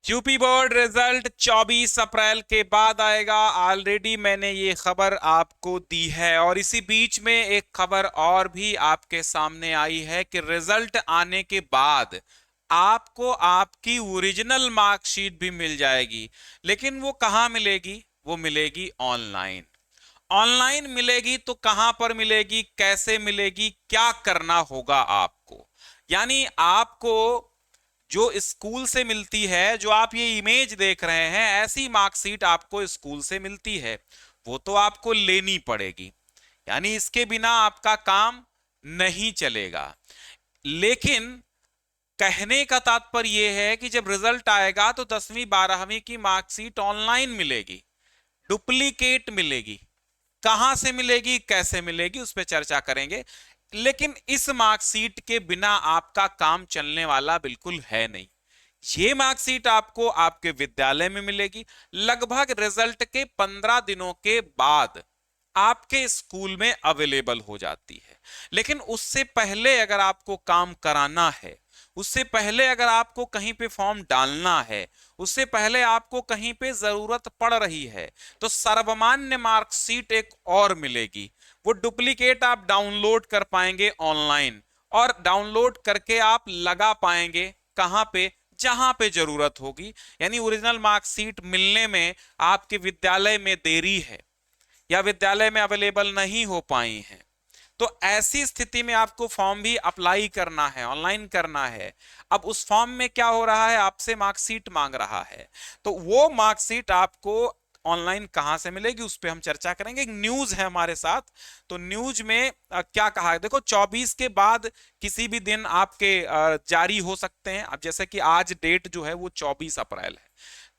UP board result 24 अप्रैल के बाद आएगा। ऑलरेडी मैंने ये खबर आपको दी है और इसी बीच में एक खबर और भी आपके सामने आई है कि रिजल्ट आने के बाद आपको आपकी ओरिजिनल मार्कशीट भी मिल जाएगी। लेकिन वो कहाँ मिलेगी? वो मिलेगी ऑनलाइन। ऑनलाइन मिलेगी तो कहां पर मिलेगी, कैसे मिलेगी, क्या करना होगा आपको? यानी आपको जो स्कूल से मिलती है, जो आप ये इमेज देख रहे हैं, ऐसी मार्कशीट आपको स्कूल से मिलती है, वो तो आपको लेनी पड़ेगी। यानी इसके बिना आपका काम नहीं चलेगा। लेकिन कहने का तात्पर्य यह है कि जब रिजल्ट आएगा तो 10वीं 12वीं की मार्कशीट ऑनलाइन मिलेगी, डुप्लीकेट मिलेगी। कहां से मिलेगी, कैसे मिलेगी, उस पर चर्चा करेंगे। लेकिन इस मार्कशीट के बिना आपका काम चलने वाला बिल्कुल है नहीं। ये मार्कशीट आपको आपके विद्यालय में मिलेगी लगभग रिजल्ट के 15 दिनों के बाद आपके स्कूल में अवेलेबल हो जाती है। लेकिन उससे पहले अगर आपको काम कराना है, उससे पहले अगर आपको कहीं पे फॉर्म डालना है, उससे पहले आपको कहीं पे जरूरत पड़ रही है, तो सर्वमान्य मार्कशीट एक और मिलेगी। वो डुप्लीकेट आप डाउनलोड कर पाएंगे ऑनलाइन, और डाउनलोड करके आप लगा पाएंगे कहां पे? जहां पे जरूरत होगी। यानी ओरिजिनल मार्कशीट मिलने में आपके विद्यालय में देरी है या विद्यालय में अवेलेबल नहीं हो पाई हैं, तो ऐसी स्थिति में आपको फॉर्म भी अप्लाई करना है, ऑनलाइन करना है। अब उस फॉर्म में क्या हो रहा है, आपसे मार्कशीट मांग रहा है, तो वो मार्कशीट आपको ऑनलाइन कहां से मिलेगी उस पर हम चर्चा करेंगे। एक न्यूज है हमारे साथ, तो न्यूज में क्या कहा है देखो। 24 के बाद किसी भी दिन आपके जारी हो सकते हैं। अब जैसे कि आज डेट जो है वो 24 अप्रैल है,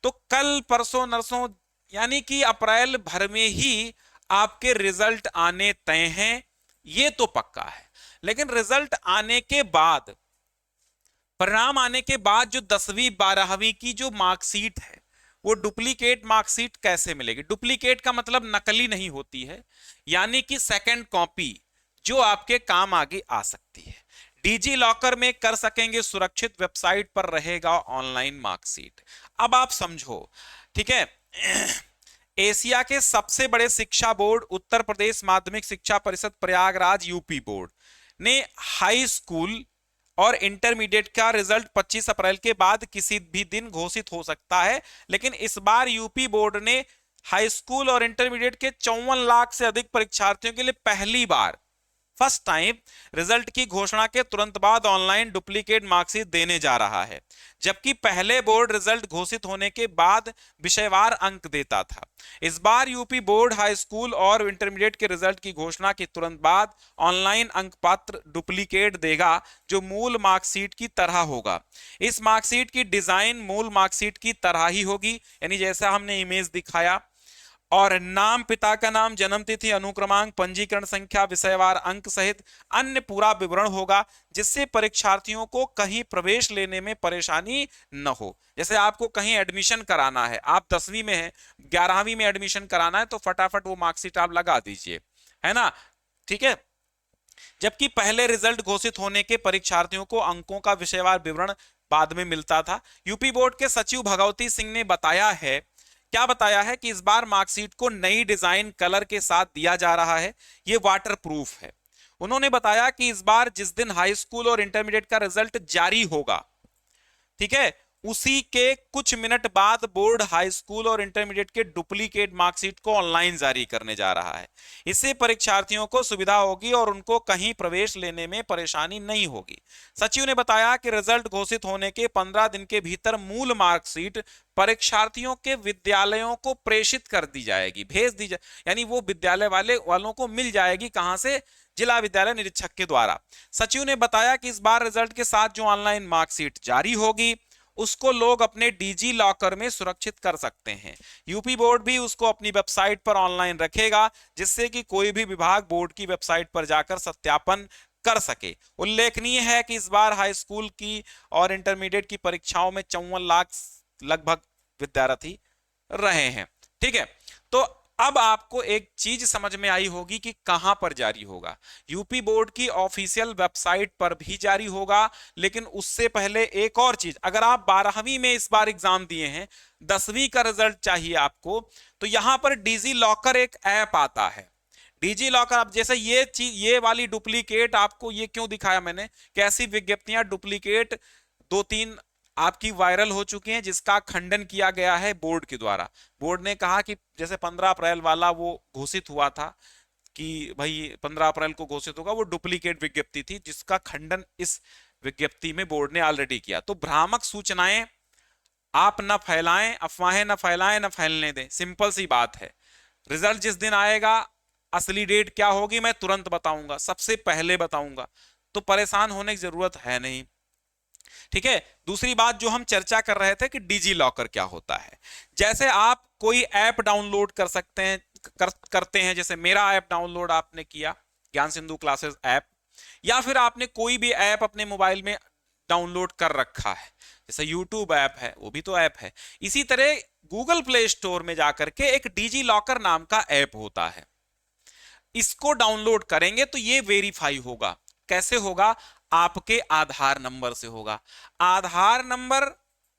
तो कल परसों नरसों यानी कि अप्रैल भर में ही आपके रिजल्ट आने तय हैं, ये तो पक्का है। लेकिन रिजल्ट आने के बाद, परिणाम आने के बाद जो 10वीं 12वीं की जो मार्कशीट है, वो डुप्लीकेट मार्कशीट कैसे मिलेगी? डुप्लीकेट का मतलब नकली नहीं होती है, यानी कि सेकंड कॉपी जो आपके काम आगे आ सकती है। डिजी लॉकर में कर सकेंगे, सुरक्षित वेबसाइट पर रहेगा ऑनलाइन मार्कशीट। अब आप समझो, ठीक है। एशिया के सबसे बड़े शिक्षा बोर्ड उत्तर प्रदेश माध्यमिक शिक्षा परिषद प्रयागराज यूपी बोर्ड ने हाई स्कूल और इंटरमीडिएट का रिजल्ट 25 अप्रैल के बाद किसी भी दिन घोषित हो सकता है। लेकिन इस बार यूपी बोर्ड ने हाई स्कूल और इंटरमीडिएट के 54 लाख से अधिक परीक्षार्थियों के लिए पहली बार, फर्स्ट टाइम, रिजल्ट की घोषणा के तुरंत बाद ऑनलाइन डुप्लीकेट मार्कशीट देने जा रहा है। जबकि पहले बोर्ड रिजल्ट घोषित होने के बाद विषयवार अंक देता था। इस बार यूपी बोर्ड हाई स्कूल और इंटरमीडिएट के रिजल्ट की घोषणा के तुरंत बाद ऑनलाइन अंक पत्र डुप्लीकेट देगा, जो मूल मार्कशीट की तरह होगा। इस मार्कशीट की डिजाइन मूल मार्कशीट की तरह ही होगी, यानी जैसा हमने इमेज दिखाया, और नाम, पिता का नाम, जन्म तिथि, अनुक्रमांक, पंजीकरण संख्या, विषयवार अंक सहित अन्य पूरा विवरण होगा, जिससे परीक्षार्थियों को कहीं प्रवेश लेने में परेशानी न हो। जैसे आपको कहीं एडमिशन कराना है, आप 10वीं में हैं, 11वीं में एडमिशन कराना है, तो फटाफट वो मार्कशीट आप लगा दीजिए, है ना, ठीक है। जबकि पहले रिजल्ट घोषित होने के परीक्षार्थियों को अंकों का विषयवार विवरण बाद में मिलता था। यूपी बोर्ड के सचिव भगवती सिंह ने बताया है, क्या बताया है, कि इस बार मार्कशीट को नई डिजाइन कलर के साथ दिया जा रहा है, ये वाटर प्रूफ है। उन्होंने बताया कि इस बार जिस दिन हाई स्कूल और इंटरमीडिएट का रिजल्ट जारी होगा, ठीक है, उसी के कुछ मिनट बाद बोर्ड हाई स्कूल और इंटरमीडिएट के डुप्लीकेट मार्कशीट को ऑनलाइन जारी करने जा रहा है। इससे परीक्षार्थियों को सुविधा होगी और उनको कहीं प्रवेश लेने में परेशानी नहीं होगी। सचिव ने बताया कि रिजल्ट घोषित होने के 15 दिन के भीतर मूल मार्कशीट परीक्षार्थियों के विद्यालयों को प्रेषित कर दी जाएगी, भेज दी जाए, यानी वो विद्यालय वालों को मिल जाएगी। कहां से? जिला विद्यालय निरीक्षक के द्वारा। सचिव ने बताया कि इस बार रिजल्ट के साथ जो ऑनलाइन मार्कशीट जारी होगी, उसको लोग अपने डिजी लॉकर में सुरक्षित कर सकते हैं। यूपी बोर्ड भी उसको अपनी वेबसाइट पर ऑनलाइन रखेगा, जिससे कि कोई भी विभाग बोर्ड की वेबसाइट पर जाकर सत्यापन कर सके। उल्लेखनीय है कि इस बार हाई स्कूल की और इंटरमीडिएट की परीक्षाओं में 54 लाख लगभग विद्यार्थी रहे हैं, ठीक है। तो अब आपको एक चीज समझ में आई होगी कि कहां पर जारी होगा। यूपी बोर्ड की ऑफिशियल वेबसाइट पर भी जारी होगा, लेकिन उससे पहले एक और चीज, अगर आप 12वीं में इस बार एग्जाम दिए हैं, 10वीं का रिजल्ट चाहिए आपको, तो यहां पर डिजी लॉकर एक ऐप आता है। डिजी लॉकर, अब जैसे ये चीज, ये वाली डुप्लीकेट आपको ये क्यों दिखाया मैंने, कैसी विज्ञप्तियां डुप्लीकेट 2-3 आपकी वायरल हो चुकी हैं, जिसका खंडन किया गया है बोर्ड के द्वारा। बोर्ड ने कहा कि जैसे 15 अप्रैल वाला वो घोषित हुआ था कि भाई 15 अप्रैल को घोषित होगा, वो डुप्लीकेट विज्ञप्ति थी, जिसका खंडन इस विज्ञप्ति में बोर्ड ने ऑलरेडी किया। तो भ्रामक सूचनाएं आप न फैलाएं, अफवाहें न फैलाएं, न फैलने दें, सिंपल सी बात है। रिजल्ट जिस दिन आएगा, असली डेट क्या होगी मैं तुरंत बताऊंगा, सबसे पहले बताऊंगा, तो परेशान होने की जरूरत है नहीं। ठीक है, दूसरी बात जो हम चर्चा कर रहे थे कि डिजी लॉकर क्या होता है। जैसे आप कोई ऐप डाउनलोड कर सकते हैं, करते हैं, जैसे मेरा ऐप डाउनलोड आपने किया, ज्ञान सिंधु क्लासेस ऐप, या फिर आपने कोई भी ऐप अपने मोबाइल में डाउनलोड कर रखा है, जैसे यूट्यूब ऐप है, वो भी तो ऐप है। इसी तरह गूगल प्ले स्टोर में जाकर के एक डिजी लॉकर नाम का ऐप होता है, इसको डाउनलोड करेंगे तो ये वेरीफाई होगा। कैसे होगा? आपके आधार नंबर से होगा। आधार नंबर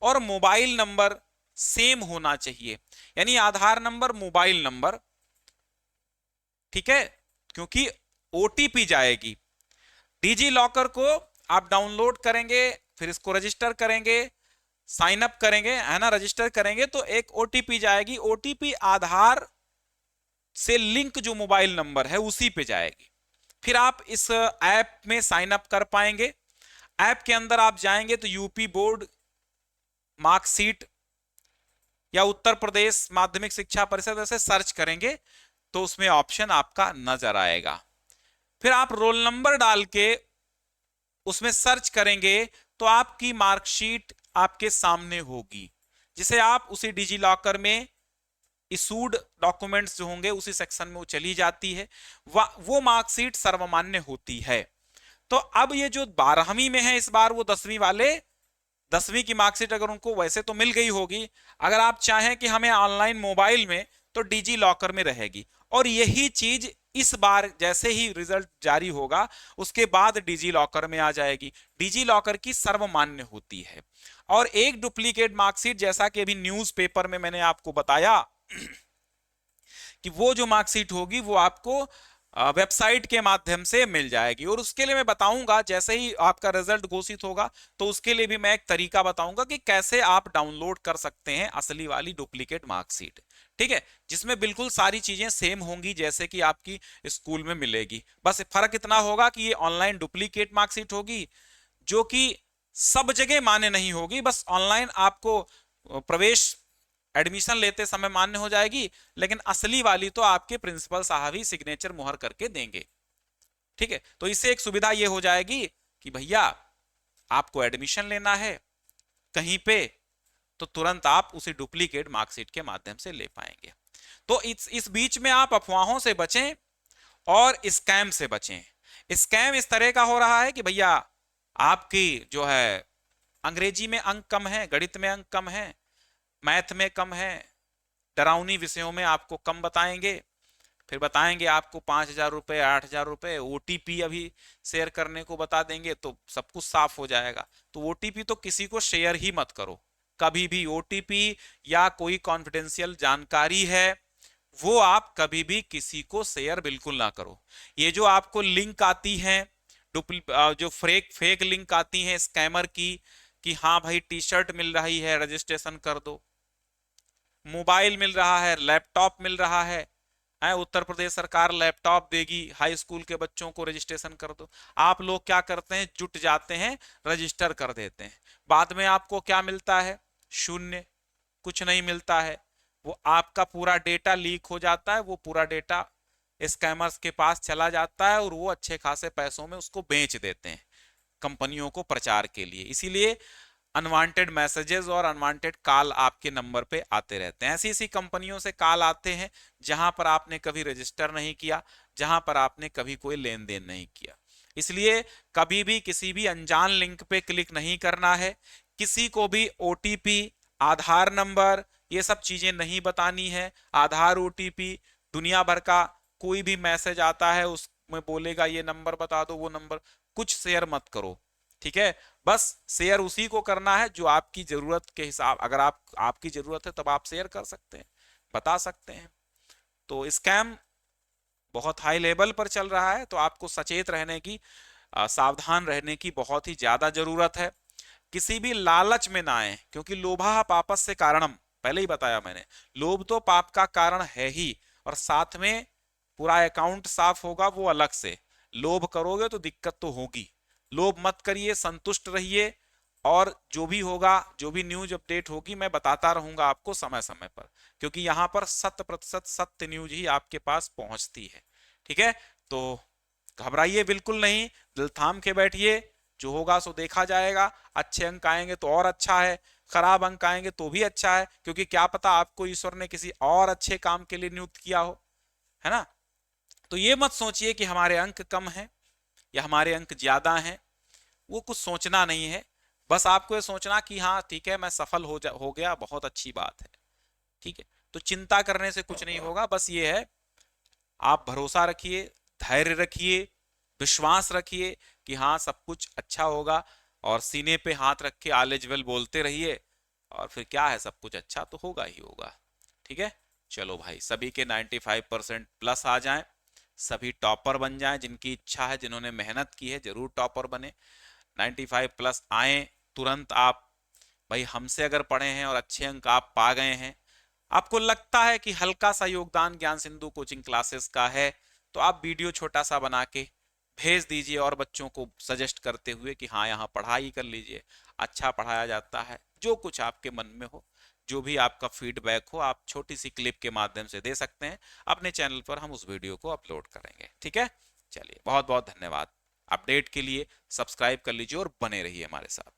और मोबाइल नंबर सेम होना चाहिए, यानी आधार नंबर, मोबाइल नंबर, ठीक है, क्योंकि ओटीपी जाएगी। डिजी लॉकर को आप डाउनलोड करेंगे, फिर इसको रजिस्टर करेंगे, साइन अप करेंगे, है ना, रजिस्टर करेंगे तो एक ओटीपी जाएगी। ओटीपी आधार से लिंक जो मोबाइल नंबर है उसी पे जाएगी। फिर आप इस ऐप में साइन अप कर पाएंगे। ऐप के अंदर आप जाएंगे तो यूपी बोर्ड मार्कशीट या उत्तर प्रदेश माध्यमिक शिक्षा परिषद ऐसे सर्च करेंगे तो उसमें ऑप्शन आपका नजर आएगा। फिर आप रोल नंबर डाल के उसमें सर्च करेंगे तो आपकी मार्कशीट आपके सामने होगी, जिसे आप उसी डिजी लॉकर में इशूड डॉक्यूमेंट्स जो होंगे उसी सेक्शन में वो चली जाती है, वो मार्कशीट सर्वमान्य होती है। तो अब ये जो 12वीं में है, इस बार वो 10वीं वाले 10वीं की मार्कशीट अगर उनको वैसे तो मिल गई होगी, अगर आप चाहें कि हमें ऑनलाइन मोबाइल में, तो डिजी लॉकर में रहेगी। और यही चीज इस बार जैसे ही रिजल्ट जारी होगा उसके बाद डिजी लॉकर में आ जाएगी। डिजी लॉकर की सर्वमान्य होती है। और एक डुप्लीकेट मार्कशीट, जैसा कि अभी न्यूज़पेपर में मैंने आपको बताया कि वो जो मार्कशीट होगी वो आपको वेबसाइट के माध्यम से मिल जाएगी। और उसके लिए मैं बताऊंगा, जैसे ही आपका रिजल्ट घोषित होगा तो उसके लिए भी मैं एक तरीका बताऊंगा कि कैसे आप डाउनलोड कर सकते हैं असली वाली डुप्लीकेट मार्कशीट, ठीक है, जिसमें बिल्कुल सारी चीजें सेम होंगी जैसे कि आपकी स्कूल में मिलेगी। बस फर्क इतना होगा कि ये ऑनलाइन डुप्लीकेट मार्कशीट होगी, जो कि सब जगह मान्य नहीं होगी, बस ऑनलाइन आपको प्रवेश एडमिशन लेते समय मान्य हो जाएगी, लेकिन असली वाली तो आपके प्रिंसिपल साहब ही सिग्नेचर मुहर करके देंगे। ठीक है, तो इससे एक सुविधा ये हो जाएगी कि भैया आपको एडमिशन लेना है कहीं पे, तो तुरंत आप उसे डुप्लीकेट मार्कशीट के माध्यम से ले पाएंगे। तो इस बीच में आप अफवाहों से बचें और स्कैम से बचें। स्कैम इस तरह का हो रहा है कि भैया आपकी जो है अंग्रेजी में अंक कम है, गणित में अंक कम है, मैथ में कम है, डरावनी विषयों में आपको कम बताएंगे, फिर बताएंगे आपको 5,000 रुपए, 8,000 रुपए, ओटीपी अभी शेयर करने को बता देंगे तो सब कुछ साफ हो जाएगा। तो ओटीपी तो किसी को शेयर ही मत करो कभी भी। ओटीपी या कोई कॉन्फिडेंशियल जानकारी है वो आप कभी भी किसी को शेयर बिल्कुल ना करो। ये जो आपको लिंक आती है, जो फेक लिंक आती है स्कैमर की, कि हाँ भाई टी शर्ट मिल रही है रजिस्ट्रेशन कर दो, मोबाइल मिल रहा है, लैपटॉप मिल रहा है, उत्तर प्रदेश सरकार लैपटॉप देगी हाई स्कूल के बच्चों को, रजिस्ट्रेशन कर दो। आप लोग क्या करते हैं, जुट जाते हैं, रजिस्टर कर देते हैं, बाद में आपको क्या मिलता है? शून्य, कुछ नहीं मिलता है। वो आपका पूरा डेटा लीक हो जाता है, वो पूरा डेटा स्कैमर्स के पास चला जाता है और वो अच्छे खासे पैसों में उसको बेच देते हैं कंपनियों को प्रचार के लिए। इसीलिए अनवांटेड मैसेजेस और अनवांटेड कॉल आपके नंबर पे आते रहते हैं। ऐसी ऐसी कंपनियों से कॉल आते हैं जहां पर आपने कभी रजिस्टर नहीं किया, जहां पर आपने कभी कोई लेन देन नहीं किया। इसलिए कभी भी किसी भी अनजान लिंक पे क्लिक नहीं करना है, किसी को भी ओटीपी, आधार नंबर, ये सब चीजें नहीं बतानी है। आधार, ओटीपी दुनिया भर का कोई भी मैसेज आता है उसमें बोलेगा ये नंबर बता दो, वो नंबर, कुछ शेयर मत करो, ठीक है। बस शेयर उसी को करना है जो आपकी जरूरत के हिसाब, अगर आपकी जरूरत है तब आप शेयर कर सकते हैं, बता सकते हैं। तो स्कैम बहुत हाई लेवल पर चल रहा है, तो आपको सचेत रहने की, सावधान रहने की बहुत ही ज्यादा जरूरत है। किसी भी लालच में ना आए, क्योंकि लोभा पापस्य कारणम, पहले ही बताया मैंने, लोभ तो पाप का कारण है ही, और साथ में पूरा अकाउंट साफ होगा वो अलग से। लोभ करोगे तो दिक्कत तो होगी, लोभ मत करिए, संतुष्ट रहिए, और जो भी होगा, जो भी न्यूज अपडेट होगी मैं बताता रहूंगा आपको समय समय पर, क्योंकि यहाँ पर 100% सत्य न्यूज ही आपके पास पहुंचती है, ठीक है। तो घबराइए बिल्कुल नहीं, दिल थाम के बैठिए, जो होगा सो देखा जाएगा। अच्छे अंक आएंगे तो और अच्छा है, खराब अंक आएंगे तो भी अच्छा है, क्योंकि क्या पता आपको ईश्वर ने किसी और अच्छे काम के लिए नियुक्त किया हो, है ना। तो ये मत सोचिए कि हमारे अंक कम हैं या हमारे अंक ज्यादा हैं, वो कुछ सोचना नहीं है। बस आपको ये सोचना कि हाँ ठीक है, मैं सफल हो गया, बहुत अच्छी बात है, ठीक है। तो चिंता करने से कुछ नहीं होगा, बस ये है आप भरोसा रखिए, धैर्य रखिए, विश्वास रखिए कि हाँ सब कुछ अच्छा होगा, और सीने पे हाथ रख के ऑल इज वेल बोलते रहिए, और फिर क्या है, सब कुछ अच्छा तो होगा ही होगा, ठीक है। चलो भाई, सभी के 95% प्लस आ जाएं, सभी टॉपर बन जाएं, जिनकी इच्छा है, जिन्होंने मेहनत की है जरूर टॉपर बने, 95 प्लस आए तुरंत आप। भाई हमसे अगर पढ़े हैं और अच्छे अंक आप पा गए हैं, आपको लगता है कि हल्का सा योगदान ज्ञान सिंधु कोचिंग क्लासेस का है, तो आप वीडियो छोटा सा बना के भेज दीजिए, और बच्चों को सजेस्ट करते हुए कि हाँ यहाँ पढ़ाई कर लीजिए, अच्छा पढ़ाया जाता है। जो कुछ आपके मन में हो, जो भी आपका फीडबैक हो, आप छोटी सी क्लिप के माध्यम से दे सकते हैं, अपने चैनल पर हम उस वीडियो को अपलोड करेंगे, ठीक है। चलिए बहुत बहुत धन्यवाद। अपडेट के लिए सब्सक्राइब कर लीजिए और बने रहिए हमारे साथ।